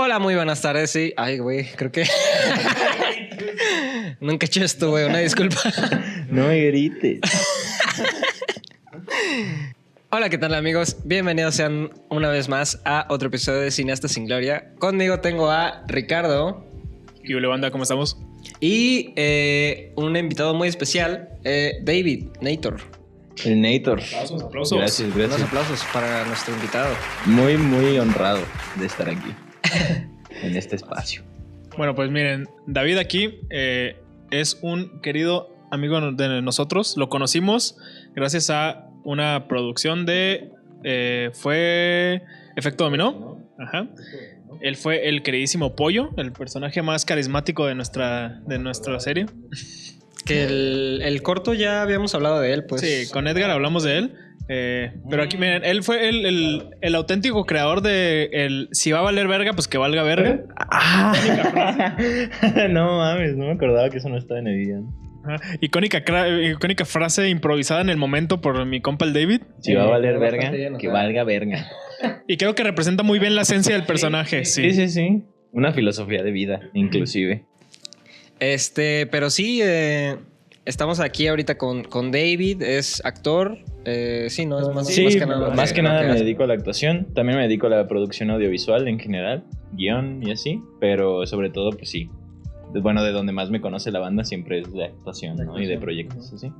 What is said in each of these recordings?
Hola, muy buenas tardes. Sí. Ay, güey, creo que nunca he hecho esto, güey. Una disculpa. No me grites. Hola, ¿qué tal, amigos? Bienvenidos sean una vez más a otro episodio de Cineastas sin Gloria. Conmigo tengo a Ricardo. ¿Qué hubo, banda? ¿Cómo estamos? Y un invitado muy especial, David Nator. El Nator. Aplausos. Gracias. Unos aplausos para nuestro invitado. Muy honrado de estar aquí. En este espacio. Bueno, pues miren, David aquí es un querido amigo de nosotros. Lo conocimos gracias a una producción de... fue Efecto Dominó. Ajá. Él fue el queridísimo Pollo, el personaje más carismático de nuestra serie. Que el corto ya habíamos hablado de él, pues. Sí, con Edgar hablamos de él. Pero aquí, miren, él fue el auténtico creador de el si va a valer verga, pues que valga verga. No mames, no me acordaba que eso no estaba en el guión. Icónica frase improvisada en el momento por mi compa el David. Si va a valer verga, que valga verga. Y creo que representa muy bien la esencia del personaje. Sí. Una filosofía de vida, inclusive. Pero sí, estamos aquí ahorita con David, es actor. Sí, no, es más que nada me dedico a la actuación. También me dedico a la producción audiovisual en general, guión y así. Pero sobre todo, pues sí. Bueno, de donde más me conoce la banda siempre es de actuación, ¿no? Y de proyectos así.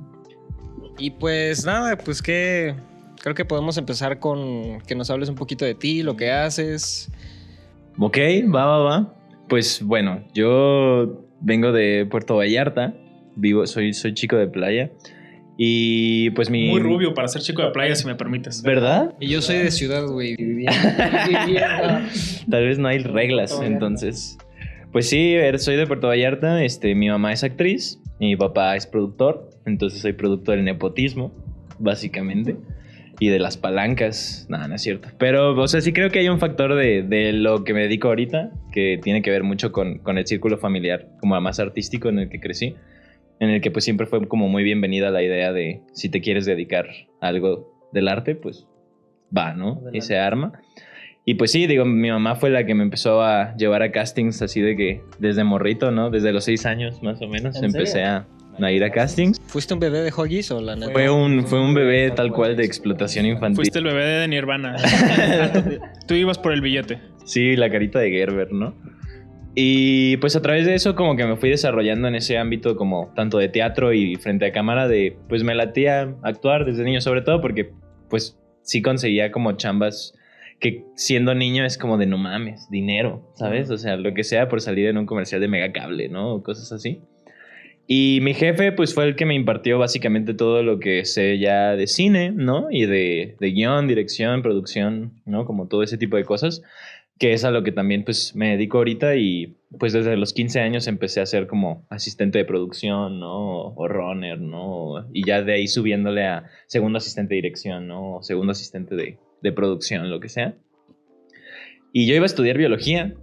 Y pues nada, pues que creo que podemos empezar con que nos hables un poquito de ti, lo que haces. Ok, va. Pues bueno, yo vengo de Puerto Vallarta. Soy chico de playa. Y pues Muy rubio para ser chico de playa, si me permites. ¿Verdad? Y yo soy de ciudad, güey. Tal vez no hay reglas, entonces. Pues sí, soy de Puerto Vallarta. Mi mamá es actriz, mi papá es productor. Entonces soy productor del nepotismo, básicamente. Y de las palancas. No es cierto. Pero, o sea, sí creo que hay un factor de lo que me dedico ahorita que tiene que ver mucho con el círculo familiar, como más artístico en el que crecí. En el que pues siempre fue como muy bienvenida la idea de si te quieres dedicar a algo del arte, pues va, ¿no? Adelante. Y se arma. Y pues sí, digo, mi mamá fue la que me empezó a llevar a castings así de que desde morrito, ¿no? Desde los 6 años más o menos empecé a ir a castings. ¿Fuiste un bebé de Huggies o la neta? Fue un bebé tal cual de explotación infantil. Fuiste el bebé de Nirvana. Tú ibas por el billete. Sí, la carita de Gerber, ¿no? Y pues a través de eso como que me fui desarrollando en ese ámbito como tanto de teatro y frente a cámara pues me latía actuar desde niño, sobre todo porque pues sí conseguía como chambas que siendo niño es como de no mames, dinero, ¿sabes? O sea, lo que sea por salir en un comercial de Megacable, ¿no? O cosas así. Y mi jefe pues fue el que me impartió básicamente todo lo que sé ya de cine, ¿no? Y de guión, dirección, producción, ¿no? Como todo ese tipo de cosas. Que es a lo que también pues me dedico ahorita y pues desde los 15 años empecé a ser como asistente de producción, ¿no? O runner, ¿no? Y ya de ahí subiéndole a segundo asistente de dirección, ¿no? O segundo asistente de producción, lo que sea. Y yo iba a estudiar biología,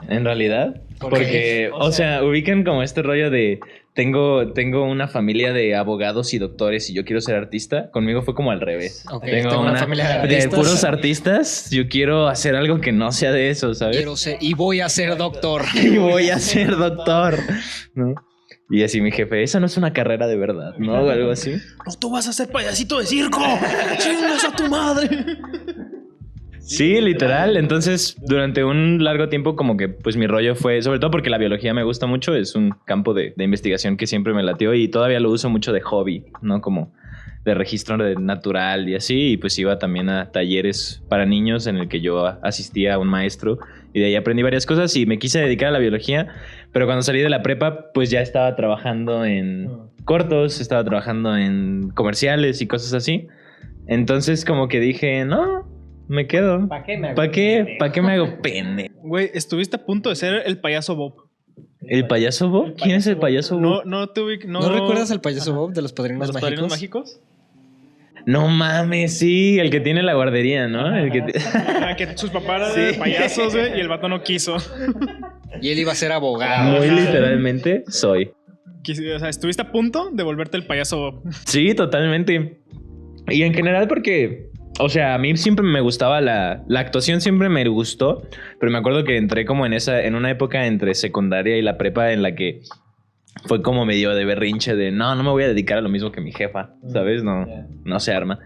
en realidad. Porque, o sea, ubican como este rollo de tengo una familia de abogados y doctores y yo quiero ser artista. Conmigo fue como al revés. Okay, tengo una familia de puros artistas. Yo quiero hacer algo que no sea de eso, ¿sabes? Y voy a ser doctor. ¿No? Y así mi jefe, esa no es una carrera de verdad, ¿no? O algo así. No, tú vas a ser payasito de circo. ¡Chingas a tu madre! Sí, literal. Entonces, durante un largo tiempo como que pues mi rollo fue, sobre todo porque la biología me gusta mucho, es un campo de investigación que siempre me latió y todavía lo uso mucho de hobby, ¿no? Como de registro natural y así. Y pues iba también a talleres para niños en el que yo asistía a un maestro y de ahí aprendí varias cosas y me quise dedicar a la biología. Pero cuando salí de la prepa, pues ya estaba trabajando en cortos, estaba trabajando en comerciales y cosas así. Entonces como que dije, no... Me quedo. ¿Para qué me hago pende? Güey, estuviste a punto de ser el payaso Bob. ¿El payaso Bob? ¿Quién es el payaso Bob? ¿No recuerdas al payaso Bob de los Padrinos Mágicos? No mames, sí, el que tiene la guardería, ¿no? El que sus papás eran payasos, güey, y el vato no quiso. Y él iba a ser abogado. Muy literalmente soy. O sea, estuviste a punto de volverte el payaso Bob. Sí, totalmente. Y en general porque... o sea, a mí siempre me gustaba la actuación, siempre me gustó, pero me acuerdo que entré como en una época entre secundaria y la prepa en la que fue como medio de berrinche de no me voy a dedicar a lo mismo que mi jefa, ¿sabes? No se arma.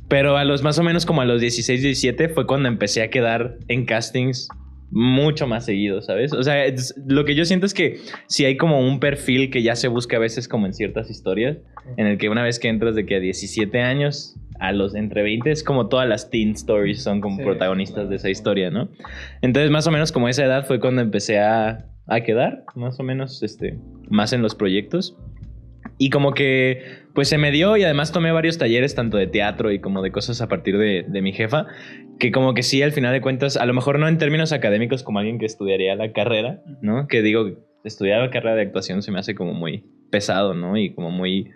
Pero más o menos como a los 16, 17 fue cuando empecé a quedar en castings mucho más seguido, ¿sabes? O sea, lo que yo siento es que si hay como un perfil que ya se busca a veces como en ciertas historias, en el que una vez que entras de que a 17 años a los entre 20 es como todas las teen stories son como protagonistas de esa historia, ¿no? Entonces más o menos como esa edad fue cuando empecé a quedar más o menos más en los proyectos. Y como que pues se me dio y además tomé varios talleres tanto de teatro y como de cosas a partir de mi jefa, que como que sí, al final de cuentas, a lo mejor no en términos académicos como alguien que estudiaría la carrera, ¿no? Que digo, estudiar la carrera de actuación se me hace como muy pesado, ¿no? Y como muy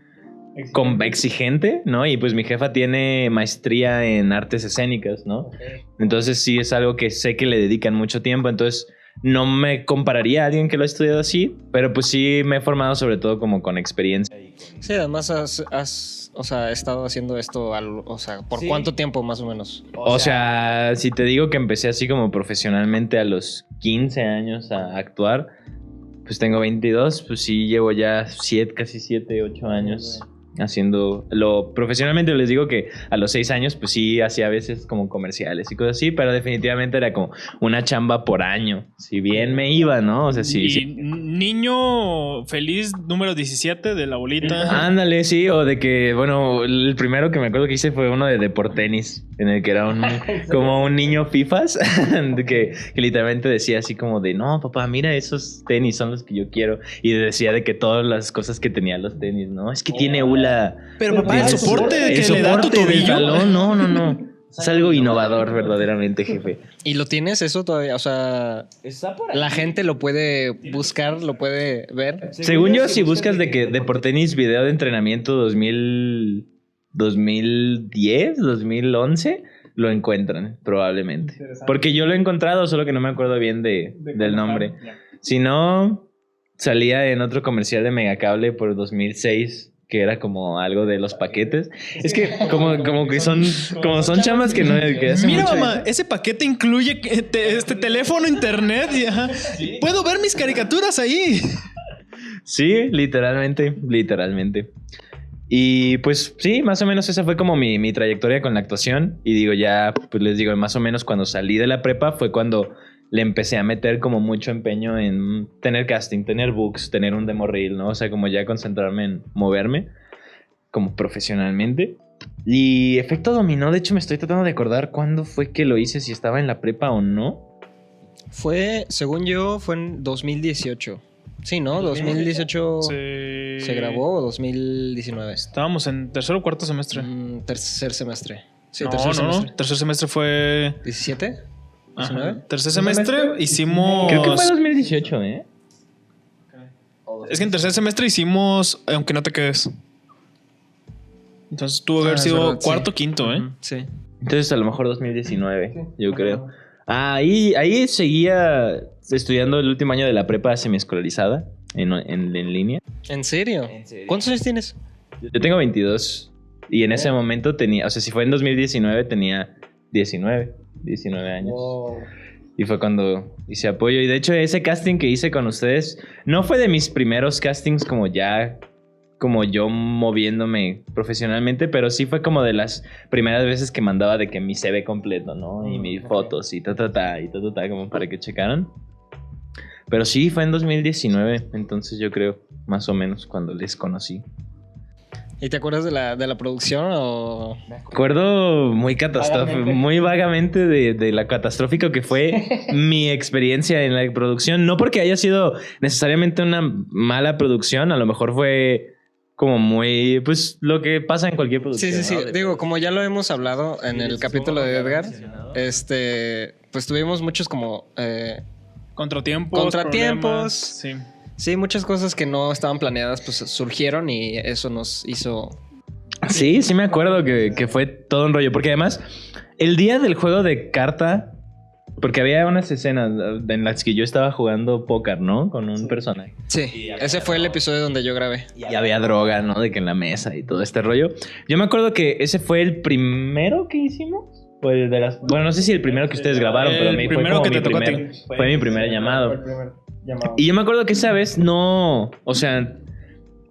exigente, ¿no? Y pues mi jefa tiene maestría en artes escénicas, ¿no? Okay. Entonces sí es algo que sé que le dedican mucho tiempo, entonces no me compararía a alguien que lo ha estudiado así, pero pues sí me he formado sobre todo como con experiencia. Sí, además has estado haciendo esto, ¿por cuánto tiempo más o menos? O sea, si te digo que empecé así como profesionalmente a los 15 años a actuar, pues tengo 22, pues sí llevo ya casi 7, 8 años haciéndolo profesionalmente. Les digo que a los 6 años pues sí hacía a veces como comerciales y cosas así, pero definitivamente era como una chamba por año, si bien me iba, ¿no? O sea, sí. Niño feliz número 17 de la bolita. Ándale, sí, o de que, bueno, el primero que me acuerdo que hice fue uno de deportenis, en el que era como un niño fifas, que literalmente decía así como de, no, papá, mira, esos tenis son los que yo quiero, y decía de que todas las cosas que tenía los tenis, ¿no? Es que tiene Pero papá, el soporte que le da tu tobillo. No. Es algo innovador verdaderamente, jefe. ¿Y lo tienes eso todavía? O sea, la gente lo puede buscar, lo puede ver. Según yo, si buscas de que Deportenis video de entrenamiento 2010, 2011, lo encuentran probablemente. Porque yo lo he encontrado, solo que no me acuerdo bien del nombre. Si no, salía en otro comercial de Megacable por 2006. Que era como algo de los paquetes. Es que como que son chamas que no... Que mira, mamá, ese paquete incluye teléfono, internet y ¿sí? Puedo ver mis caricaturas ahí. Sí, literalmente. Y pues sí, más o menos esa fue como mi trayectoria con la actuación. Y digo, ya, pues les digo, más o menos cuando salí de la prepa fue cuando le empecé a meter como mucho empeño en tener casting, tener books, tener un demo reel, ¿no? O sea, como ya concentrarme en moverme como profesionalmente. Y Efecto Dominó, de hecho me estoy tratando de acordar cuándo fue que lo hice, si estaba en la prepa o no. Según yo, fue en 2018. Sí, ¿no? 2018 se grabó o 2019. Estábamos en tercer o cuarto semestre. Tercer semestre. Sí, tercer semestre. Tercer semestre fue... ¿17? ¿19? Tercer semestre hicimos... Creo que fue 2018, ¿eh? Es que en tercer semestre hicimos Aunque no te quedes. Entonces tuvo que haber sido cuarto, quinto, ¿eh? Sí. Entonces a lo mejor 2019, yo creo. Ahí seguía estudiando el último año de la prepa semiescolarizada en línea. ¿En serio? ¿Cuántos años tienes? Yo tengo 22. Y en ese momento tenía... O sea, si fue en 2019 tenía 19 años. Wow. Y fue cuando hice apoyo. Y de hecho ese casting que hice con ustedes no fue de mis primeros castings como yo moviéndome profesionalmente, pero sí fue como de las primeras veces que mandaba de que mi CV completo, ¿no? Y mis fotos y como para que checaran. Pero sí, fue en 2019, entonces yo creo, más o menos, cuando les conocí. ¿Y te acuerdas de la producción o...? Me acuerdo muy catastrófico, muy vagamente de la catastrófico que fue mi experiencia en la producción. No porque haya sido necesariamente una mala producción, a lo mejor fue como muy... Pues lo que pasa en cualquier producción. Sí. ¿No? Digo, como ya lo hemos hablado en el capítulo de Edgar, pues tuvimos muchos como... Contratiempos. Sí. Sí, muchas cosas que no estaban planeadas pues surgieron y eso nos hizo... Sí me acuerdo que fue todo un rollo. Porque además, el día del juego de carta Porque había unas escenas en las que yo estaba jugando póker, ¿no? Con un personaje. Sí, ese fue el episodio donde yo grabé. Y había droga, ¿no? De que en la mesa y todo este rollo. Yo me acuerdo que ese fue el primero que hicimos. Pues de las... Bueno, no sé si el primero que ustedes grabaron, pero a mí fue como fue mi primer llamado. Y yo me acuerdo que esa vez no... O sea...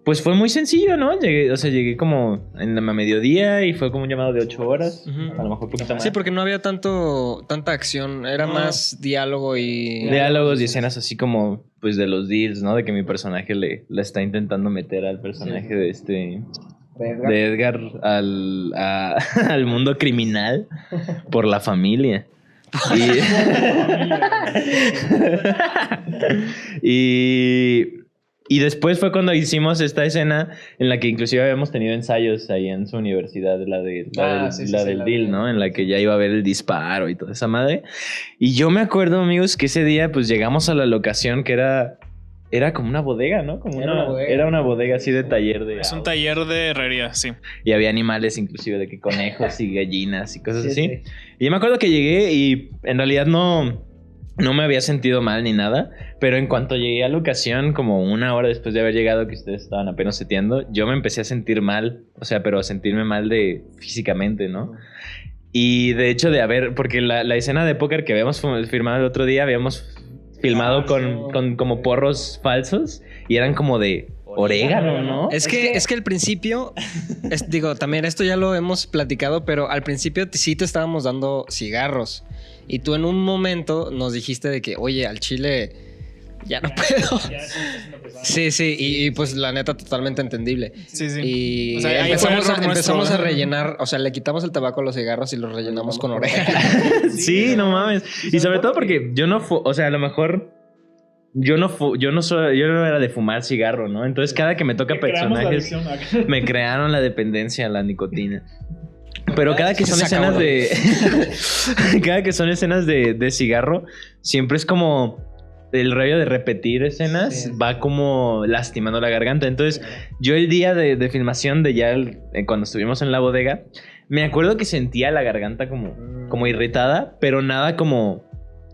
Pues fue muy sencillo, ¿no? Llegué como en a mediodía y fue como un llamado de 8 horas. Ujú. A lo mejor un poquito más. Sí, porque no había tanta acción. Era más diálogo y... Diálogos y escenas así como, pues, de los deals, ¿no? De que mi personaje le está intentando meter al personaje de Edgar al mundo criminal por la familia. Y después fue cuando hicimos esta escena en la que inclusive habíamos tenido ensayos ahí en su universidad, la del deal, ¿no? En la que ya iba a haber el disparo y toda esa madre. Y yo me acuerdo, amigos, que ese día pues llegamos a la locación que era como una bodega, ¿no? Era una bodega así de taller de... Es un taller de herrería, sí. Y había animales inclusive de que conejos y gallinas y cosas así. Sí. Y yo me acuerdo que llegué y en realidad no me había sentido mal ni nada, pero en cuanto llegué a la locación, como una hora después de haber llegado, que ustedes estaban apenas seteando, yo me empecé a sentir mal, o sea, pero a sentirme mal físicamente, ¿no? Y de hecho porque la escena de póker que habíamos firmado el otro día, habíamos filmado con como porros falsos y eran como de orégano, ¿no? Es que al principio, digo, también esto ya lo hemos platicado, pero al principio sí te estábamos dando cigarros. Y tú en un momento nos dijiste de que, oye, al chile ya no puedo. Sí, y pues la neta totalmente entendible. Sí. Y o sea, empezamos a rellenar, o sea, le quitamos el tabaco a los cigarros y los rellenamos con orégano. Sí, no mames. Y sobre todo porque yo no, o sea, a lo mejor yo no era de fumar cigarro, ¿no? Entonces cada que me toca personajes me crearon la dependencia a la nicotina. Pero cada que son escenas de cigarro, siempre es como el rollo de repetir escenas, va como lastimando la garganta. Entonces, yo el día de filmación cuando estuvimos en la bodega, me acuerdo que sentía la garganta como irritada, pero nada como...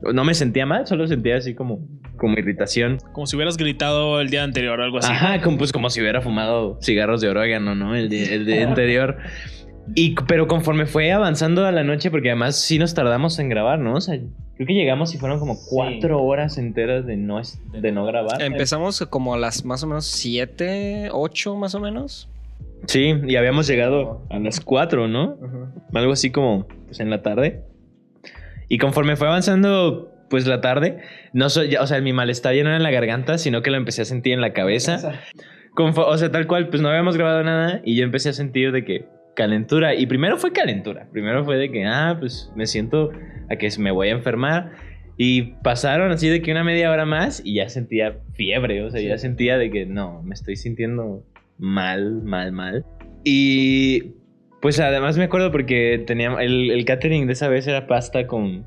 No me sentía mal, solo sentía así como irritación. Como si hubieras gritado el día anterior o algo así. Ajá, como si hubiera fumado cigarros de orégano, ¿no? El día anterior. Pero conforme fue avanzando a la noche, porque además sí nos tardamos en grabar, ¿no? O sea, creo que llegamos y fueron como 4 horas enteras de no grabar. Empezamos como a las más o menos 7, 8 más o menos. Sí, y habíamos llegado a las 4, ¿no? Algo así como pues, en la tarde. Y conforme fue avanzando pues la tarde, o sea, mi malestar ya no era en la garganta, sino que lo empecé a sentir en la cabeza. O sea, tal cual, pues no habíamos grabado nada y yo empecé a sentir de que calentura. Y primero fue calentura. Primero fue de que, pues me siento a que me voy a enfermar. Y pasaron así de que una media hora más y ya sentía fiebre. O sea, ya sentía de que no, me estoy sintiendo mal. Y pues además me acuerdo porque teníamos el catering de esa vez era pasta con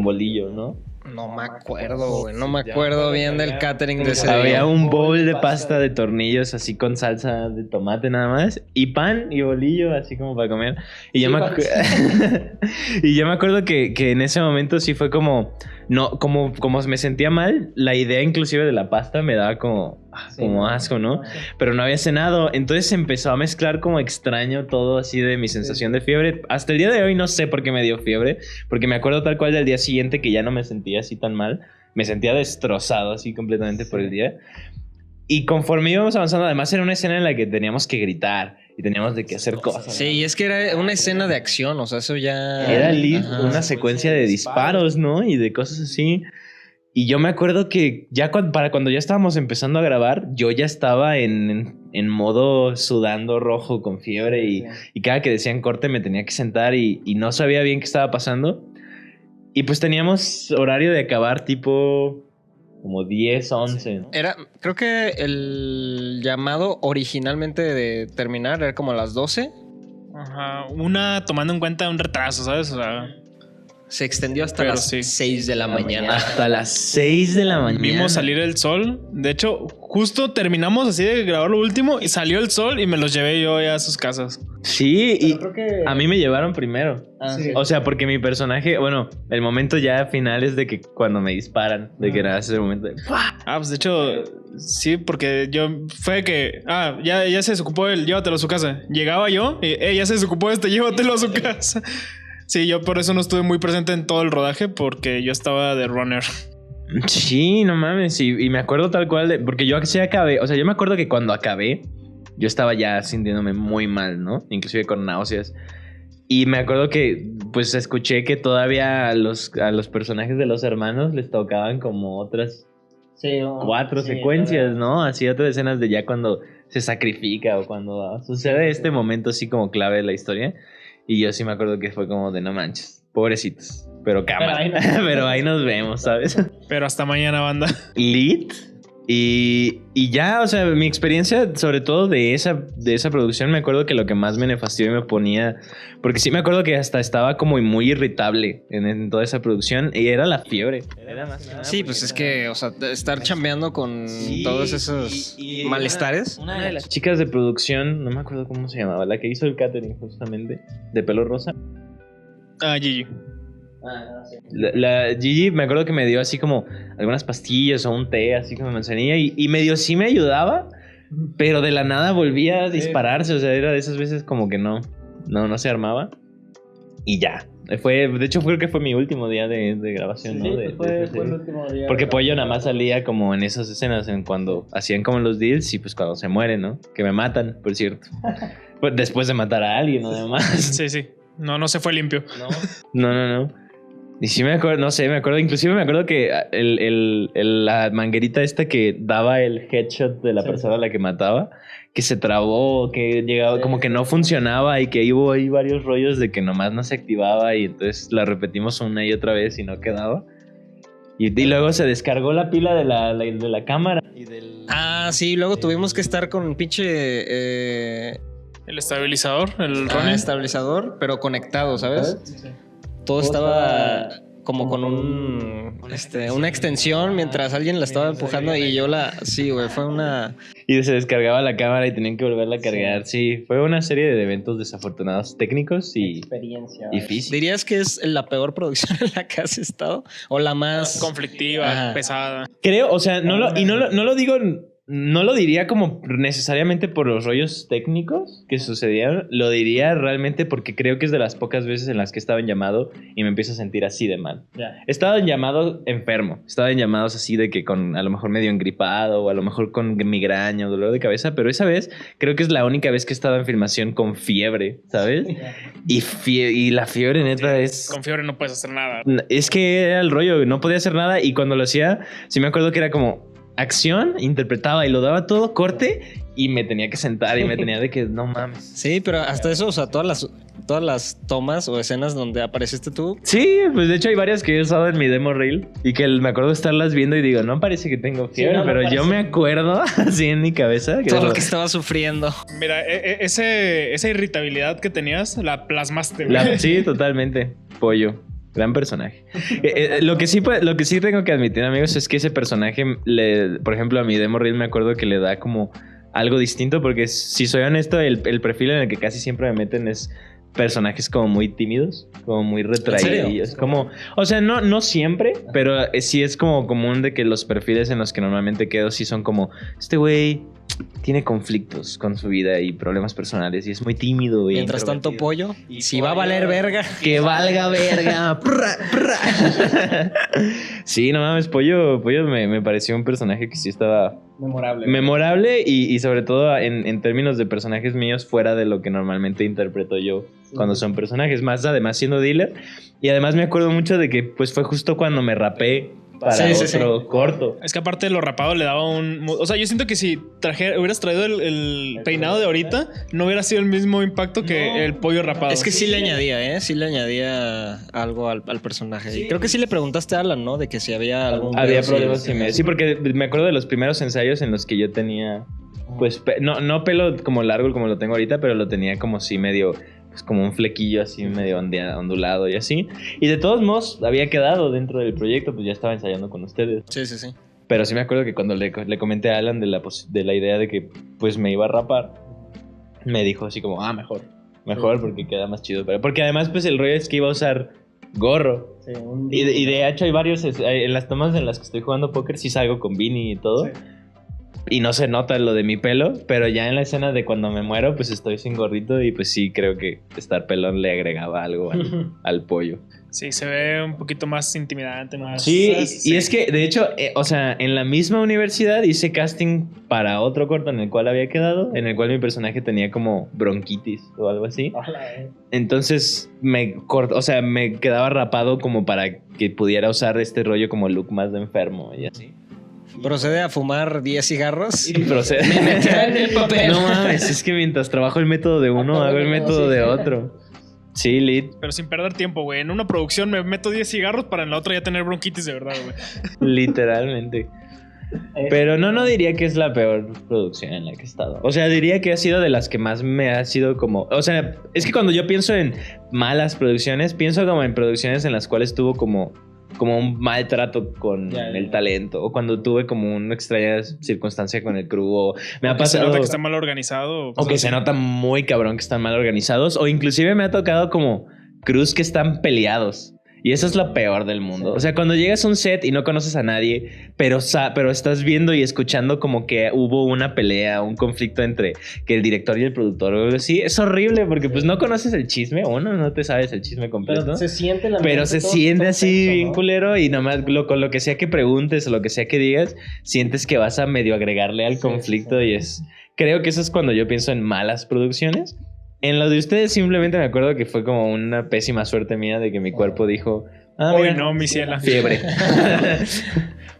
bolillo, ¿no? No me acuerdo, güey. No me acuerdo bien del catering de ese día. Había un bowl de pasta de tornillos así con salsa de tomate nada más. Y pan y bolillo así como para comer. Y yo me acuerdo que en ese momento sí fue como... No, como me sentía mal, la idea inclusive de la pasta me daba como asco, ¿no? Pero no había cenado. Entonces se empezó a mezclar como extraño todo así de mi sensación de fiebre. Hasta el día de hoy no sé por qué me dio fiebre. Porque me acuerdo tal cual del día siguiente que ya no me sentía así tan mal. Me sentía destrozado así completamente por el día. Y conforme íbamos avanzando, además era una escena en la que teníamos que gritar y teníamos de que hacer cosas. Sí, y es que era una escena de acción, o sea, eso ya... Era una secuencia de disparos, ¿no? Y de cosas así. Y yo me acuerdo que ya para cuando ya estábamos empezando a grabar, yo ya estaba en modo sudando rojo con fiebre y cada que decían corte me tenía que sentar y no sabía bien qué estaba pasando. Y pues teníamos horario de acabar tipo... como 10, 11. Creo que el llamado originalmente de terminar era como a las 12. Ajá, tomando en cuenta un retraso, ¿sabes? O sea... Se extendió hasta Pero las sí. 6 de la mañana. Hasta las 6 de la mañana. Vimos salir el sol. De hecho, justo terminamos así de grabar lo último y salió el sol y me los llevé yo ya a sus casas. Sí, y creo que- a mí me llevaron primero. Sí. O sea, porque mi personaje, bueno, el momento ya final es de que cuando me disparan, de que era ese momento de... Ah, pues de hecho, sí, porque yo fue que, ya se desocupó él, llévatelo a su casa. Llegaba yo y, ya se desocupó llévatelo a su casa. Sí, yo por eso no estuve muy presente en todo el rodaje porque yo estaba de runner. Sí, no mames, y me acuerdo tal cual, porque yo sí acabé, o sea, yo me acuerdo que cuando acabé, yo estaba ya sintiéndome muy mal, ¿no? Inclusive con náuseas. Y me acuerdo que, pues, escuché que todavía a los personajes de los hermanos les tocaban como otras 4 secuencias, ¿no? Así otras escenas de ya cuando se sacrifica o cuando sucede este momento así como clave de la historia. Y yo sí me acuerdo que fue como de no manches, pobrecitos. Pero cámara, pero ahí nos vemos, ¿sabes? Pero hasta mañana, banda. Lit. Y ya, o sea, mi experiencia, sobre todo de esa producción, me acuerdo que lo que más me nefastió y me ponía... Porque sí me acuerdo que hasta estaba como muy irritable en toda esa producción y era la fiebre. Era más que nada Sí, pues es que, o sea, estar chambeando con Sí, todos esos y malestares. Una de las chicas de producción, no me acuerdo cómo se llamaba, la que hizo el catering justamente, de pelo rosa. Gigi. La Gigi me acuerdo que me dio así como algunas pastillas o un té así como manzanilla y medio sí me ayudaba, pero de la nada volvía a dispararse, o sea, era de esas veces como que no se armaba y ya. De hecho creo que fue mi último día de grabación, ¿no? Fue el último día. Porque Pollo nada más salía como en esas escenas, en cuando hacían como los deals y pues cuando se mueren, ¿no? Que me matan, por cierto. Pues después de matar a alguien, además. Sí. No se fue limpio. No. Y sí me acuerdo, no sé, inclusive me acuerdo que la manguerita esta que daba el headshot de la persona a la que mataba, que se trabó, que llegaba, como que no funcionaba y que hubo ahí varios rollos de que nomás no se activaba y entonces la repetimos una y otra vez y no quedaba. Y luego se descargó la pila de la cámara. Sí, luego tuvimos que estar con un pinche El estabilizador, el running. estabilizador, pero conectado, ¿sabes? Todo estaba como con una extensión mientras alguien la estaba empujando y yo sí, güey, fue una... Y se descargaba la cámara y tenían que volverla a cargar. Sí, fue una serie de eventos desafortunados técnicos y experiencia y física. ¿Dirías que es la peor producción en la que has estado? ¿O la más conflictiva, Ajá. pesada? Creo, o sea, no lo digo... No lo diría como necesariamente por los rollos técnicos que sucedían, lo diría realmente porque creo que es de las pocas veces en las que estaba en llamado y me empiezo a sentir así de mal. He estado en llamado enfermo, he estado en llamados así de que con a lo mejor medio engripado o a lo mejor con migraña o dolor de cabeza, pero esa vez creo que es la única vez que he estado en filmación con fiebre, ¿sabes? Y la fiebre neta es... Con fiebre no puedes hacer nada. Es que era el rollo, no podía hacer nada y cuando lo hacía, sí me acuerdo que era como... acción, interpretaba y lo daba todo, corte y me tenía que sentar y me tenía de que no mames. Sí, pero hasta eso, o sea, todas las tomas o escenas donde apareciste tú. Sí, pues de hecho hay varias que he usado en mi demo reel y que me acuerdo de estarlas viendo y digo, no parece que tengo fiebre, no pero parece. yo me acuerdo así en mi cabeza. Todo lo que estaba sufriendo. Mira, esa irritabilidad que tenías la plasmaste. güey. Sí, totalmente. Pollo. Gran personaje. Lo que sí tengo que admitir, amigos, es que ese personaje, por ejemplo, a mi demo reel me acuerdo que le da como algo distinto, porque si soy honesto, el perfil en el que casi siempre me meten es personajes como muy tímidos, como muy retraídos, como, o sea, no siempre, pero sí es como común de que los perfiles en los que normalmente quedo sí son como, este güey tiene conflictos con su vida y problemas personales y es muy tímido. Y Mientras tanto, Pollo, y si va a valer verga. que valga verga. Sí, no mames, Pollo me pareció un personaje que sí estaba memorable y sobre todo en términos de personajes míos fuera de lo que normalmente interpreto yo cuando son personajes, más además siendo dealer. Y además me acuerdo mucho de que pues fue justo cuando me rapé para otro corto. Es que aparte lo rapado le daba un... O sea, yo siento que si hubieras traído el peinado de ahorita, no hubiera sido el mismo impacto que el pollo rapado. Es que sí le añadía, sí le añadía algo al personaje. Y creo que sí le preguntaste a Alan, ¿no? De que si había algún... Había problemas. Sí, porque me acuerdo de los primeros ensayos en los que yo tenía... Pues no pelo como largo como lo tengo ahorita, pero lo tenía como sí medio pues como un flequillo así medio ondulado y así. Y de todos modos había quedado dentro del proyecto, pues ya estaba ensayando con ustedes. Sí. Pero sí me acuerdo que cuando le comenté a Alan de la idea de que pues me iba a rapar, me dijo así como, mejor porque queda más chido. Porque además pues el rollo es que iba a usar gorro. Sí, Y de hecho hay varios, en las tomas en las que estoy jugando póker sí salgo con beanie y todo. Sí. Y no se nota lo de mi pelo, pero ya en la escena de cuando me muero, pues estoy sin gorrito y pues sí creo que estar pelón le agregaba algo al pollo. Sí, se ve un poquito más intimidante, más... Sí, y es que de hecho, o sea, en la misma universidad hice casting para otro corto en el cual había quedado, en el cual mi personaje tenía como bronquitis o algo así. Entonces me quedaba rapado como para que pudiera usar este rollo como look más de enfermo y así. Procede a fumar 10 cigarros. Y procede. Me metía en el papel. No mames, es que mientras trabajo el método de uno, hago el método de otro. Sí, lit. Pero sin perder tiempo, güey. En una producción me meto 10 cigarros para en la otra ya tener bronquitis de verdad, güey. Literalmente. Pero no diría que es la peor producción en la que he estado. O sea, diría que ha sido de las que más me ha sido como... O sea, es que cuando yo pienso en malas producciones, pienso como en producciones en las cuales tuvo como un maltrato con el talento, o cuando tuve como una extraña circunstancia con el crew, o me ha pasado... Se nota que está mal organizado. O que se nota muy cabrón que están mal organizados, o inclusive me ha tocado como crews que están peleados. Y eso es lo peor del mundo. O sea, cuando llegas a un set y no conoces a nadie, pero estás viendo y escuchando como que hubo una pelea, un conflicto entre que el director y el productor o algo así, es horrible porque pues no conoces el chisme, no te sabes el chisme completo. Pero se siente la Pero se siente así tenso, bien ¿no? culero y nomás con lo que sea que preguntes o lo que sea que digas, sientes que vas a medio agregarle al conflicto y es... Creo que eso es cuando yo pienso en malas producciones. En lo de ustedes simplemente me acuerdo que fue como una pésima suerte mía de que mi cuerpo dijo... Hoy mira, no, mi ciela. fiebre.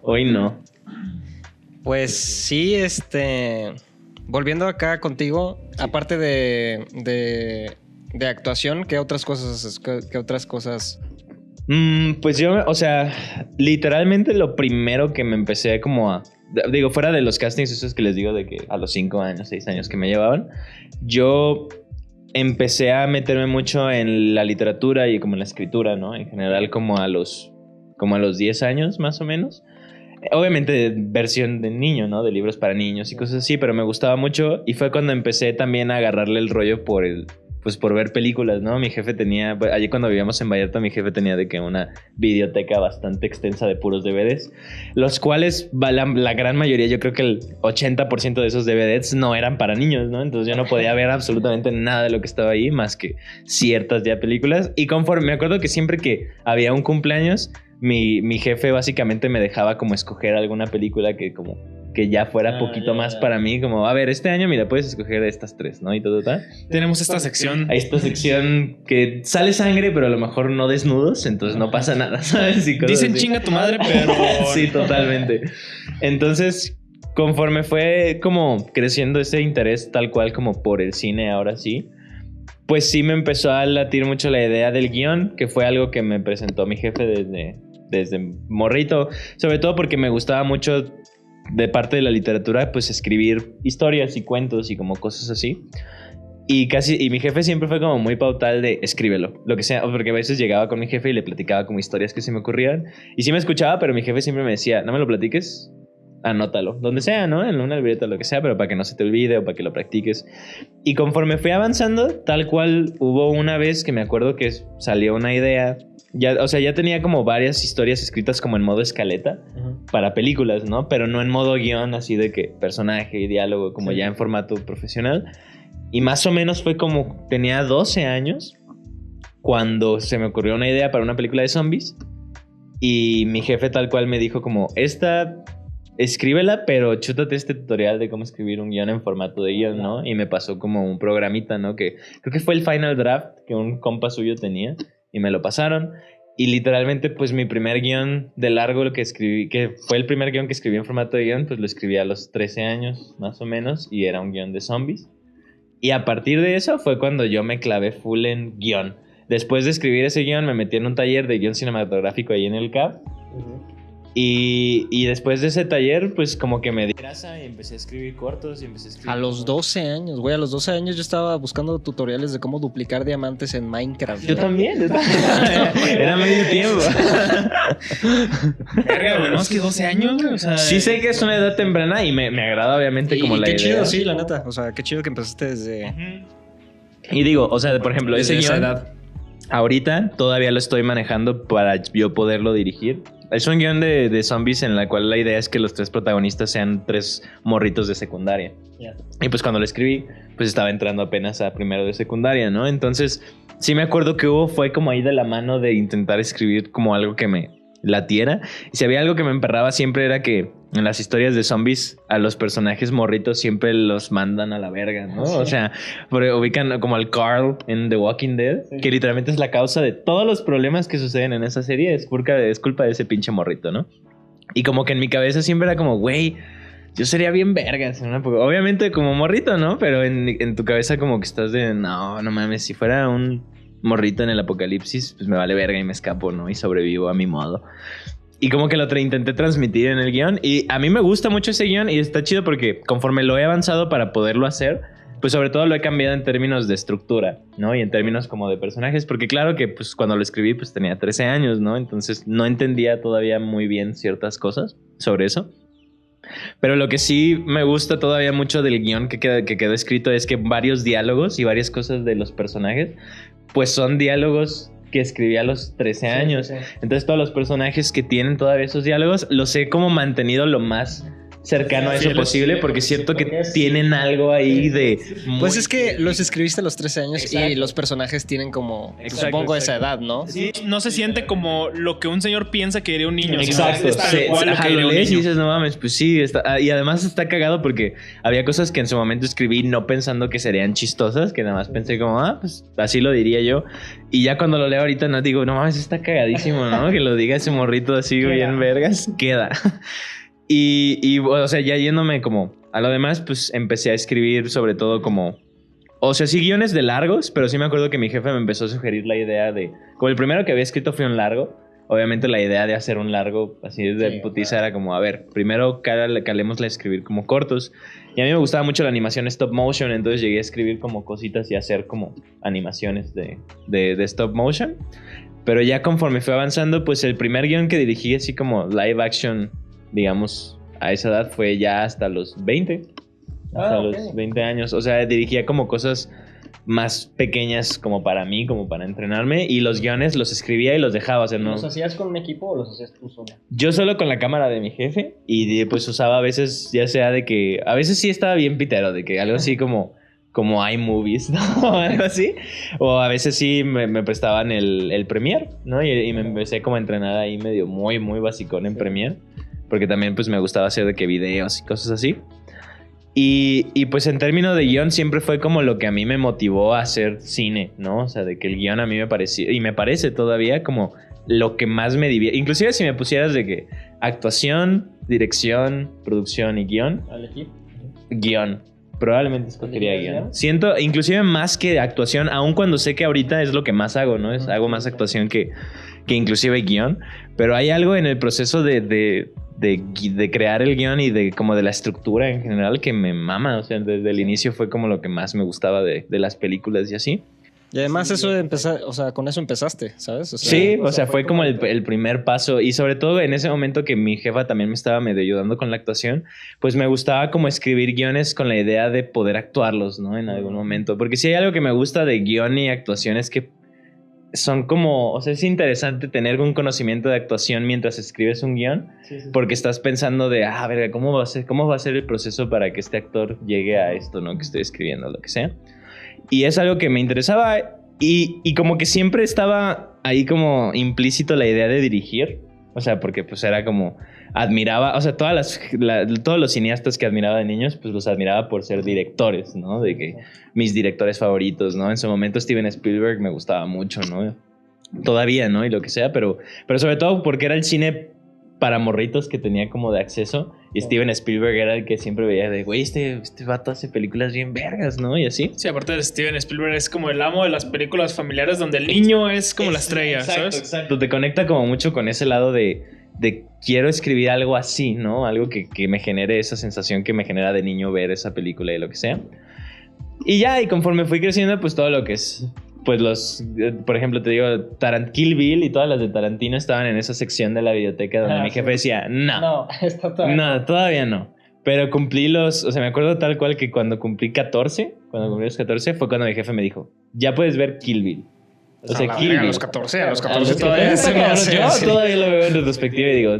Hoy no. Pues sí, volviendo acá contigo, aparte de actuación, ¿qué otras cosas? Pues yo, o sea, literalmente lo primero que me empecé como a... Digo, fuera de los castings esos que les digo de que a los 5 años, 6 años que me llevaban, yo empecé a meterme mucho en la literatura y como en la escritura, ¿no? En general como a los 10 años más o menos. Obviamente versión de niño, ¿no? De libros para niños y cosas así, pero me gustaba mucho y fue cuando empecé también a agarrarle el rollo por ver películas, ¿no? Mi jefe tenía, allí cuando vivíamos en Vallarta, mi jefe tenía de que una videoteca bastante extensa de puros DVDs, los cuales la gran mayoría, yo creo que el 80% de esos DVDs no eran para niños, ¿no? Entonces yo no podía ver absolutamente nada de lo que estaba ahí, más que ciertas ya películas. Y conforme, me acuerdo que siempre que había un cumpleaños, mi jefe básicamente me dejaba como escoger alguna película que ya fuera poquito más para mí, como, a ver, este año, mira, puedes escoger estas 3, ¿no? Y todo, tal. Tenemos esta sección. Esta sección que sale sangre, pero a lo mejor no desnudos, entonces no pasa nada, ¿sabes? Dicen así. Chinga tu madre, pero... Sí, totalmente. Entonces, conforme fue como creciendo ese interés tal cual como por el cine ahora sí, pues sí me empezó a latir mucho la idea del guión, que fue algo que me presentó mi jefe desde morrito, sobre todo porque me gustaba mucho de parte de la literatura, pues escribir historias y cuentos y como cosas así. Y mi jefe siempre fue como muy pautal de escríbelo, lo que sea, porque a veces llegaba con mi jefe y le platicaba como historias que se me ocurrían. Y sí me escuchaba, pero mi jefe siempre me decía, no me lo platiques, anótalo, donde sea, ¿no? En una libreta, lo que sea, pero para que no se te olvide o para que lo practiques. Y conforme fui avanzando, tal cual hubo una vez que me acuerdo que salió una idea. Ya tenía como varias historias escritas como en modo escaleta para películas, ¿no? Pero no en modo guión, así de que personaje y diálogo, como ya en formato profesional. Y más o menos fue como tenía 12 años cuando se me ocurrió una idea para una película de zombies. Y mi jefe tal cual me dijo como, escríbela, pero chútate este tutorial de cómo escribir un guión en formato de guión, ¿no? Y me pasó como un programita, ¿no? Que creo que fue el final draft que un compa suyo tenía. Y me lo pasaron. Y literalmente, pues mi primer guión de largo, lo que escribí, que fue el primer guión que escribí en formato de guión, pues lo escribí a los 13 años, más o menos. Y era un guión de zombies. Y a partir de eso fue cuando yo me clavé full en guión. Después de escribir ese guión, me metí en un taller de guión cinematográfico ahí en el CAP. Y después de ese taller, pues como que me di grasa y empecé a escribir cortos y empecé a escribir... A los 12 años, güey. A los 12 años yo estaba buscando tutoriales de cómo duplicar diamantes en Minecraft. Yo también. Era medio tiempo. Verga, güey, ¿no? Es que 12 años, o sea... Sí sé que es una edad temprana y me agrada obviamente como la qué idea. chido, sí, la neta. O sea, qué chido que empezaste desde... Y digo, o sea, por ejemplo, desde ese esa guión, edad. ahorita todavía lo estoy manejando para yo poderlo dirigir. Es un guión de zombies en la cual la idea es que los 3 protagonistas sean 3 morritos de secundaria. Yeah. Y pues cuando lo escribí, pues estaba entrando apenas a primero de secundaria, ¿no? Entonces, sí me acuerdo que fue como ahí de la mano de intentar escribir como algo que me latiera. Y si había algo que me emperraba siempre era que en las historias de zombies a los personajes morritos siempre los mandan a la verga, ¿no? Sí. O sea, ubican como al Carl en The Walking Dead, sí, que literalmente es la causa de todos los problemas que suceden en esa serie. Es culpa de ese pinche morrito, ¿no? Y como que en mi cabeza siempre era como, güey, yo sería bien vergas en una época. Obviamente como morrito, ¿no? Pero en tu cabeza como que estás de, no mames, si fuera un morrito en el apocalipsis, pues me vale verga y me escapo, ¿no? Y sobrevivo a mi modo. Y como que lo intenté transmitir en el guión. Y a mí me gusta mucho ese guión y está chido porque conforme lo he avanzado para poderlo hacer, pues sobre todo lo he cambiado en términos de estructura, ¿no? Y en términos como de personajes. Porque claro que pues cuando lo escribí pues tenía 13 años, ¿no? Entonces no entendía todavía muy bien ciertas cosas sobre eso. Pero lo que sí me gusta todavía mucho del guión que quedó escrito es que varios diálogos y varias cosas de los personajes pues son diálogos que escribí a los 13 años. Sí. Entonces todos los personajes que tienen todavía esos diálogos los he como mantenido lo más cercano a eso posible, porque siento que tienen algo ahí de... Pues es que los escribiste a los 13 años. Exacto. Y los personajes tienen como, supongo, esa edad, ¿no? Sí, no se siente como lo que un señor piensa que diría un niño. Exacto. Lo lees y dices, no mames, pues sí. Y además está cagado porque había cosas que en su momento escribí no pensando que serían chistosas, que nada más pensé como, pues así lo diría yo. Y ya cuando lo leo ahorita no digo, no mames, está cagadísimo, ¿no? Que lo diga ese morrito así bien vergas. Queda. Y, o sea, ya yéndome como a lo demás, pues empecé a escribir sobre todo como... O sea, sí guiones de largos, pero sí me acuerdo que mi jefe me empezó a sugerir la idea de... Como el primero que había escrito fue un largo. Obviamente la idea de hacer un largo así de putiza era como... A ver, primero calémosla a escribir como cortos. Y a mí me gustaba mucho la animación stop motion. Entonces llegué a escribir como cositas y hacer como animaciones de stop motion. Pero ya conforme fue avanzando, pues el primer guión que dirigí así como live action... digamos, a esa edad fue ya hasta los 20. Hasta los 20 años. O sea, dirigía como cosas más pequeñas como para mí, como para entrenarme. Y los guiones los escribía y los dejaba. O sea, no... ¿Los hacías con un equipo o los hacías tú solo? Yo solo con la cámara de mi jefe. Y pues usaba a veces, ya sea de que... A veces sí estaba bien pitero, de que algo así como iMovies, ¿no? Algo así. O a veces sí me prestaban el Premiere, ¿no? Y me empecé como a entrenar ahí medio muy basicón en Premiere. Porque también pues me gustaba hacer de que videos y cosas así. Y pues en términos de guión siempre fue como lo que a mí me motivó a hacer cine, ¿no? O sea, de que el guión a mí me parecía, y me parece todavía como lo que más me divierte. Inclusive si me pusieras de que actuación, dirección, producción y guión. ¿Al equipo? Guión. Probablemente escogería guión. Siento, inclusive más que actuación, aun cuando sé que ahorita es lo que más hago, ¿no? Hago más actuación que inclusive guión. Pero hay algo en el proceso de crear el guión y de como de la estructura en general que me mama. O sea, desde el inicio fue como lo que más me gustaba de las películas y así. Y además eso de empezar, o sea, con eso empezaste, ¿sabes? O sea, sí, o sea, fue como el primer paso. Y sobre todo en ese momento que mi jefa también me estaba medio ayudando con la actuación, pues me gustaba como escribir guiones con la idea de poder actuarlos, ¿no? En algún momento. Porque si hay algo que me gusta de guión y actuación es que son como, o sea, es interesante tener un conocimiento de actuación mientras escribes un guión, porque estás pensando de, verga, ¿cómo va a ser el proceso para que este actor llegue a esto, ¿no? Que estoy escribiendo, lo que sea. Y es algo que me interesaba y como que siempre estaba ahí como implícito la idea de dirigir. O sea, porque pues era como... Admiraba... O sea, todos los cineastas que admiraba de niños, pues los admiraba por ser directores, ¿no? De que mis directores favoritos, ¿no? En su momento Steven Spielberg me gustaba mucho, ¿no? Todavía, ¿no? Y lo que sea, pero sobre todo porque era el cine para morritos que tenía como de acceso. Y Steven Spielberg era el que siempre veía de, güey, este vato hace películas bien vergas, ¿no? Y así. Sí, aparte de Steven Spielberg es como el amo de las películas familiares donde el niño es como la estrella, exacto, ¿sabes? Exacto, te conecta como mucho con ese lado de quiero escribir algo así, ¿no? Algo que me genere esa sensación que me genera de niño ver esa película y lo que sea. Y ya, y conforme fui creciendo, pues todo lo que es, pues por ejemplo, te digo, Kill Bill y todas las de Tarantino estaban en esa sección de la biblioteca donde mi jefe decía, no, todavía no. Pero cumplí o sea, me acuerdo tal cual que cuando cumplí 14, fue cuando mi jefe me dijo, ya puedes ver Kill Bill. O sea, Kill Bill. A los 14 todavía se me hace. Yo todavía lo veo en retrospectiva y digo,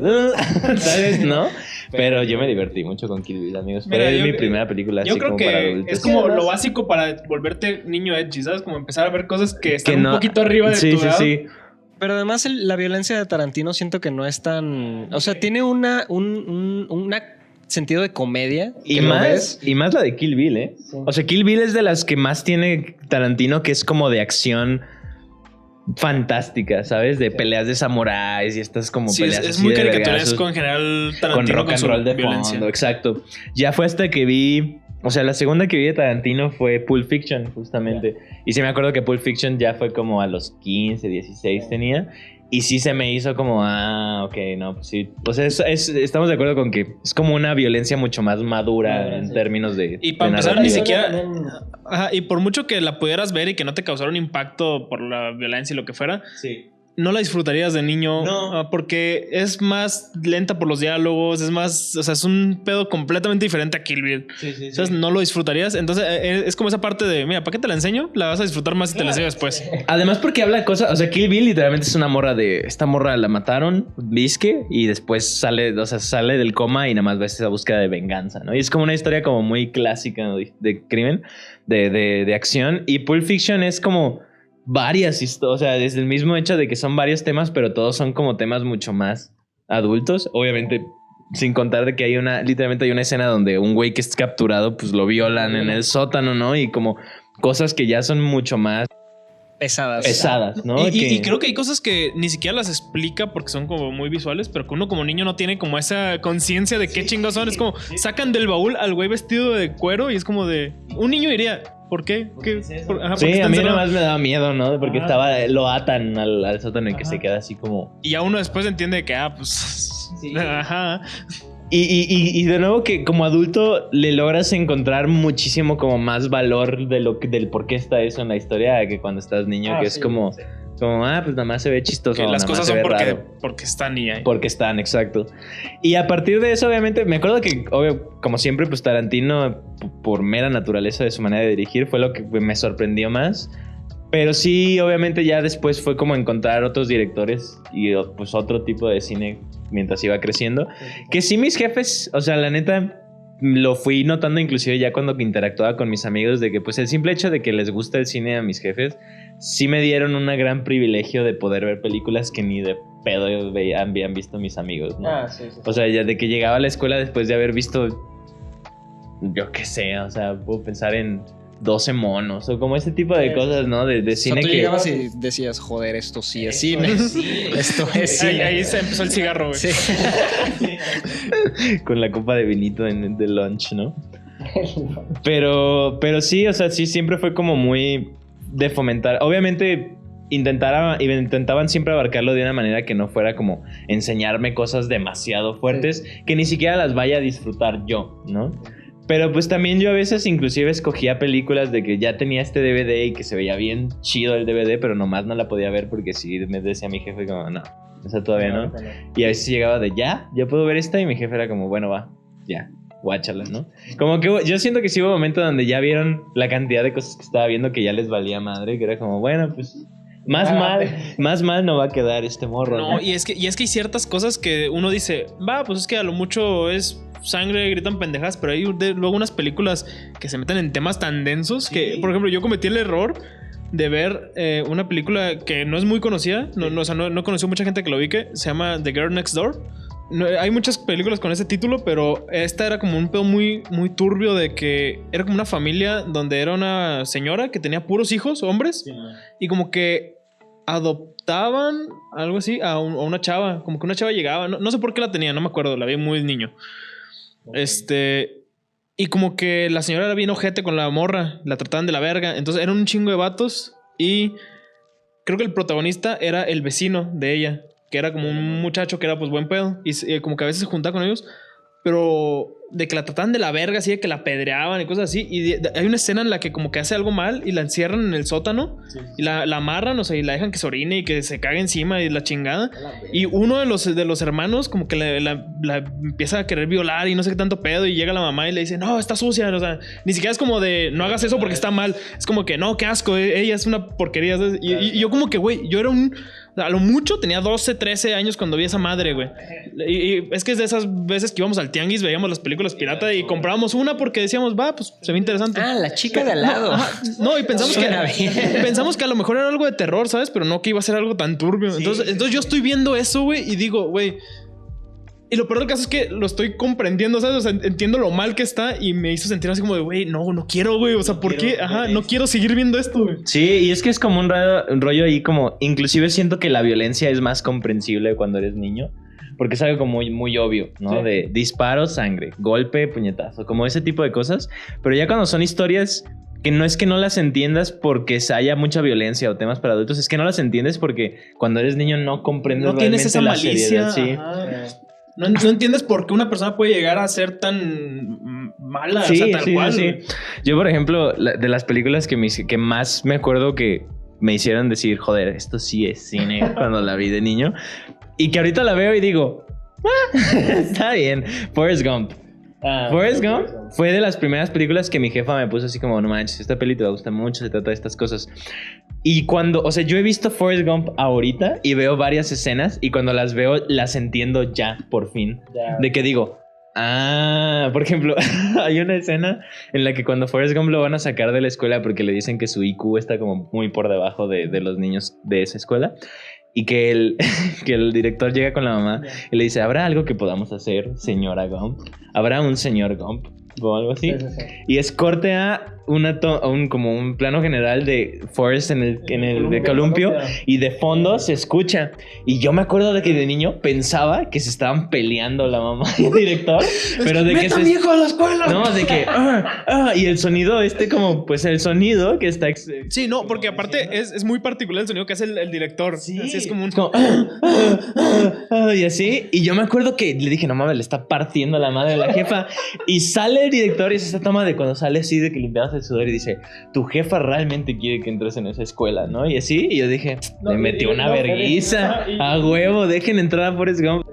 ¿sabes? ¿No? Pero yo me divertí mucho con Kill Bill, amigos. Pero es mi primera película así como para adultos. Es como lo básico para volverte niño edgy, ¿sabes? Como empezar a ver cosas que están un poquito arriba de tu edad. Sí. Pero además la violencia de Tarantino siento que no es tan... O sea, tiene un sentido de comedia. Y más la de Kill Bill, ¿eh? Sí. O sea, Kill Bill es de las que más tiene Tarantino, que es como de acción fantástica, ¿sabes? De peleas de samuráis y estas como peleas es muy caricaturesco en general Tarantino con rock and roll de violencia. Fondo, exacto. Ya fue hasta que vi, o sea, la segunda que vi de Tarantino fue Pulp Fiction, justamente. Y sí me acuerdo que Pulp Fiction ya fue como a los 15, 16 tenía. Y sí se me hizo como, ok, no, pues sí. Pues estamos de acuerdo con que es como una violencia mucho más madura en términos de... Y para empezar, ni siquiera... Ajá, y por mucho que la pudieras ver y que no te causara un impacto por la violencia y lo que fuera... Sí. No la disfrutarías de niño, porque es más lenta por los diálogos, es más, o sea, es un pedo completamente diferente a Kill Bill. Entonces no lo disfrutarías. Entonces es como esa parte de, mira, ¿para qué te la enseño? La vas a disfrutar más si te la enseño después. Además porque habla de cosas, o sea, Kill Bill literalmente es una morra esta morra la mataron, disque, y después sale del coma y nada más ves esa búsqueda de venganza, ¿no? Y es como una historia como muy clásica, ¿no? de crimen, de acción. Y Pulp Fiction es como... varias historias, o sea, desde el mismo hecho de que son varios temas, pero todos son como temas mucho más adultos. Obviamente, sin contar de que literalmente hay una escena donde un güey que es capturado, pues lo violan en el sótano, ¿no? Y como cosas que ya son mucho más pesadas, ¿no? Y creo que hay cosas que ni siquiera las explica porque son como muy visuales, pero que uno como niño no tiene como esa conciencia de qué chingados son. Es como sacan del baúl al güey vestido de cuero y es como de... Un niño diría... ¿Por qué? Sí, a mí nomás me daba miedo, ¿no? Porque lo atan al sótano y que se queda así como... Y ya uno después entiende que, pues... Sí. Ajá. Y de nuevo que como adulto le logras encontrar muchísimo como más valor del por qué está eso en la historia que cuando estás niño, que es como... Sí. Como, pues nada más se ve chistoso. Que las cosas son porque están y ahí. Porque están, exacto. Y a partir de eso, obviamente, me acuerdo que, como siempre, pues Tarantino, por mera naturaleza de su manera de dirigir, fue lo que me sorprendió más. Pero sí, obviamente, ya después fue como encontrar otros directores y pues otro tipo de cine mientras iba creciendo. Que sí, mis jefes, o sea, la neta... Lo fui notando inclusive ya cuando interactuaba con mis amigos de que pues el simple hecho de que les gusta el cine a mis jefes sí me dieron un gran privilegio de poder ver películas que ni de pedo habían visto mis amigos, ¿no? Sí. O sea, ya de que llegaba a la escuela después de haber visto, yo qué sé, o sea, puedo pensar en 12 monos o como ese tipo de cosas, ¿no? De cine. O sea, tú llegabas y decías, joder, esto sí es cine. Esto es cine. Ahí se empezó el cigarro, güey. Sí. Con la copa de vinito en the lunch, ¿no? Pero sí, o sea, sí, siempre fue como muy de fomentar. Obviamente intentaban siempre abarcarlo de una manera que no fuera como enseñarme cosas demasiado fuertes, que ni siquiera las vaya a disfrutar yo, ¿no? Pero pues también yo a veces inclusive escogía películas de que ya tenía este DVD y que se veía bien chido el DVD, pero nomás no la podía ver porque si me decía mi jefe como, no, o sea, todavía no. Y a veces llegaba de, ya puedo ver esta, y mi jefe era como, bueno, va, ya, guáchala, ¿no? Como que yo siento que sí hubo un momento donde ya vieron la cantidad de cosas que estaba viendo que ya les valía madre, que era como, bueno, pues... Más mal no va a quedar este morro. No, y es que hay ciertas cosas que uno dice, pues es que a lo mucho es sangre, gritan pendejas, pero hay luego unas películas que se meten en temas tan densos que, por ejemplo, yo cometí el error de ver una película que no es muy conocida, no conoció mucha gente que lo ubique, se llama The Girl Next Door. No, hay muchas películas con ese título, pero esta era como un pedo muy, muy turbio de que era como una familia donde era una señora que tenía puros hijos, hombres, y como que adoptaban algo así a una chava, como que una chava llegaba, no sé por qué la tenía, no me acuerdo, la vi muy niño. Okay. Y como que la señora era bien ojete con la morra, la trataban de la verga, entonces eran un chingo de vatos y creo que el protagonista era el vecino de ella. que era como un muchacho que era pues buen pedo. Y como que a veces se juntaba con ellos, pero de que la trataban de la verga, así de que la apedreaban y cosas así. Y hay una escena en la que como que hace algo mal y la encierran en el sótano y la amarran, o sea, y la dejan que se orine y que se cague encima y la chingada. Y uno de los hermanos como que la empieza a querer violar y no sé qué tanto pedo, y llega la mamá y le dice, no, está sucia. O sea, ni siquiera es como de, no hagas eso porque está mal. Es como que, no, qué asco, ella es una porquería. Y yo como que, güey, yo era a lo mucho tenía 12, 13 años cuando vi esa madre, güey. Y es que es de esas veces que íbamos al tianguis, veíamos las películas pirata y comprábamos una porque decíamos, va, pues se ve interesante. Ah, la chica de al lado. No, y pensamos que a lo mejor era algo de terror, ¿sabes? Pero no que iba a ser algo tan turbio. Entonces yo estoy viendo eso, güey, y digo, güey. Y lo peor del caso es que lo estoy comprendiendo, ¿sabes? O sea, entiendo lo mal que está y me hizo sentir así como de, güey, no quiero, güey. O sea, ¿por qué? Ajá, no quiero seguir viendo esto, güey. Sí, y es que es como un rollo ahí como... Inclusive siento que la violencia es más comprensible cuando eres niño. Porque es algo como muy, muy obvio, ¿no? Sí. De disparo, sangre, golpe, puñetazo. Como ese tipo de cosas. Pero ya cuando son historias... que no las entiendas porque haya mucha violencia o temas para adultos. Es que no las entiendes porque cuando eres niño no comprendes no tienes esa la malicia. Seriedad, sí. No entiendes por qué una persona puede llegar a ser tan mala, sí, o sea, tal cual. Sí. Yo, por ejemplo, de las películas que más me acuerdo que me hicieron decir, joder, esto sí es cine cuando la vi de niño. Y que ahorita la veo y digo, está bien. Forrest Gump. Forrest Gump fue de las primeras películas que mi jefa me puso así como, no manches, esta peli te va a gustar mucho, se trata de estas cosas. Y cuando, o sea, yo he visto Forrest Gump ahorita y veo varias escenas y cuando las veo las entiendo ya, por fin. De que digo, por ejemplo, hay una escena en la que cuando Forrest Gump lo van a sacar de la escuela porque le dicen que su IQ está como muy por debajo de los niños de esa escuela. Y que el director llega con la mamá y le dice, ¿habrá algo que podamos hacer, señora Gump? ¿Habrá un señor Gump? O algo así. Sí. Y es corte a como un plano general de Forrest en el columpio y de fondo se escucha. Y yo me acuerdo de que de niño pensaba que se estaban peleando la mamá y el director, pero de que ¡Meta mi hijo a la escuela! No, de que y el sonido como pues el sonido que está sí, no, porque aparte es muy particular el sonido que hace el director. Sí. Así es como un y así. Y yo me acuerdo que le dije, no mames, le está partiendo la madre de la jefa. Y sale el director y es esa toma de cuando sale así de que limpiamos el sudor y dice, tu jefa realmente quiere que entres en esa escuela, ¿no? Y así, y yo dije, le metió una verguiza a huevo, dejen entrar a Forrest Gump.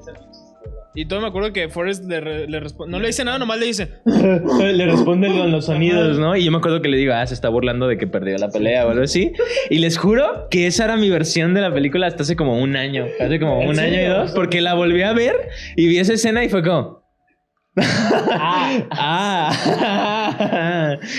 Y todo me acuerdo que Forrest le responde, no le dice nada, nomás le dice le responde con los sonidos, ¿no? Y yo me acuerdo que le digo, se está burlando de que perdió la pelea o algo así. Y les juro que esa era mi versión de la película hasta hace como un año. Hace como un año y dos, porque la volví a ver y vi esa escena y fue como...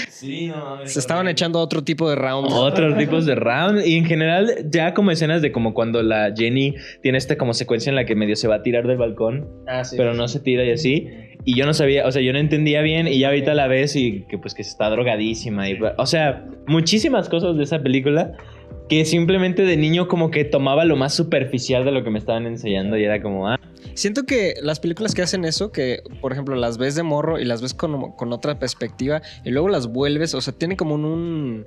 Sí, no, se estaban echando otro tipo de round. Otros tipos de round. Y en general, ya como escenas de como cuando la Jenny tiene esta como secuencia en la que medio se va a tirar del balcón, sí, pero no se tira y así. Y yo no sabía, o sea, yo no entendía bien. Y ya ahorita la ves y que pues que está drogadísima. O sea, muchísimas cosas de esa película que simplemente de niño como que tomaba lo más superficial de lo que me estaban enseñando y era como, Siento que las películas que hacen eso, que por ejemplo las ves de morro y las ves con otra perspectiva y luego las vuelves, o sea, tiene como un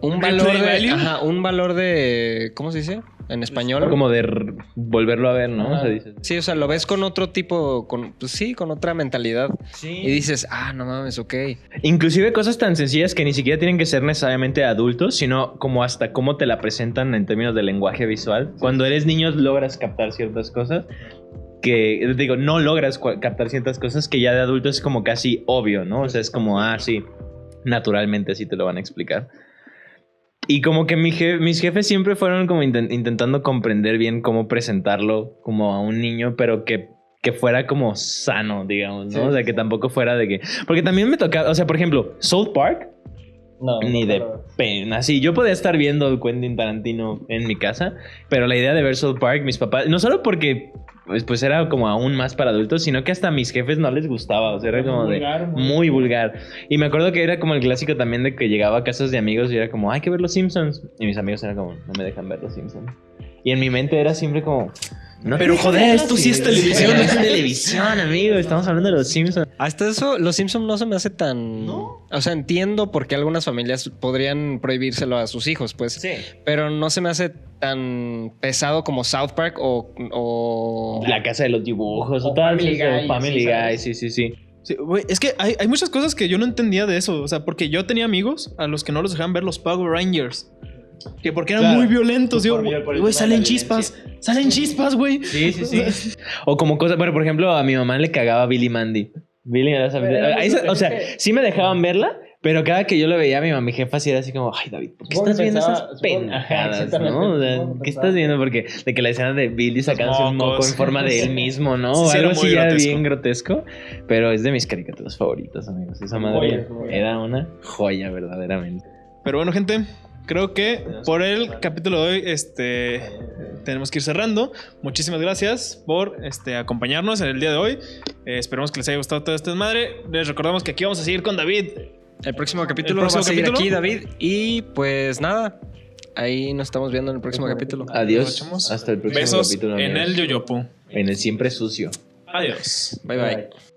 valor de... Ajá, un valor de... ¿Cómo se dice? En español. Como de volverlo a ver, ¿no? O sea, dices, sí, o sea, lo ves con otro tipo, con otra mentalidad. Sí. Y dices, no mames, ok. Inclusive cosas tan sencillas que ni siquiera tienen que ser necesariamente adultos, sino como hasta cómo te la presentan en términos de lenguaje visual. Cuando eres niño logras captar ciertas cosas que, digo, no logras captar ciertas cosas que ya de adulto es como casi obvio, ¿no? O sea, es como, sí, naturalmente así te lo van a explicar. Y como que mis jefes siempre fueron como intentando comprender bien cómo presentarlo como a un niño, pero que fuera como sano, digamos, ¿no? Sí, o sea, que tampoco fuera de que... Porque también me tocaba, o sea, por ejemplo, South Park, ni de pena. Sí, yo podía estar viendo Quentin Tarantino en mi casa, pero la idea de ver South Park, mis papás, no solo porque... pues era como aún más para adultos, sino que hasta a mis jefes no les gustaba, o sea, era como muy vulgar. Y me acuerdo que era como el clásico también de que llegaba a casas de amigos y era como, hay que ver Los Simpsons. Y mis amigos eran como, no me dejan ver Los Simpsons. Y en mi mente era siempre como, No Pero, te joder, creas, esto sí es güey. televisión. No es televisión, amigo. Estamos hablando de los Simpsons. Hasta eso, los Simpsons no se me hace tan... ¿No? O sea, entiendo por qué algunas familias podrían prohibírselo a sus hijos, pues. Sí. Pero no se me hace tan pesado como South Park o... La casa de los dibujos o O todas Family esas, Guy, Family sí, Guy, ¿sabes? sí. Sí, güey, es que hay muchas cosas que yo no entendía de eso. O sea, porque yo tenía amigos a los que no los dejaban ver los Power Rangers. Que porque eran Claro. muy violentos. Digo, Por el güey, tema de salen la chispas. Salen chispas, güey. Sí. O como cosas, bueno, por ejemplo, a mi mamá le cagaba Billy Mandy. Billy, o sea, sí me dejaban verla, pero cada que yo lo veía, mi jefa sí era así como, ay, David, ¿por qué Supongo estás que viendo pensaba- esas supongo- pendejadas, exactamente, no? O sea, supongo que ¿qué pensaba. estás viendo? Porque de que la escena de Billy sacándose un moco mocos. en forma de él mismo, ¿no? Sí, O sí, algo era así muy ya grotesco. bien grotesco, pero es de mis caricaturas favoritas, amigos. Esa madre Joya. era una joya, verdaderamente. Pero bueno, gente, creo que por el capítulo de hoy tenemos que ir cerrando. Muchísimas gracias por acompañarnos en el día de hoy. Esperemos que les haya gustado todo este desmadre. Les recordamos que aquí vamos a seguir con David. El próximo capítulo próximo va a seguir capítulo. aquí, David. Y pues nada, ahí nos estamos viendo en el próximo capítulo. Adiós. Echamos. Hasta el próximo Besos capítulo, en amigos. el Yoyopo. En el siempre sucio. Adiós. Bye bye.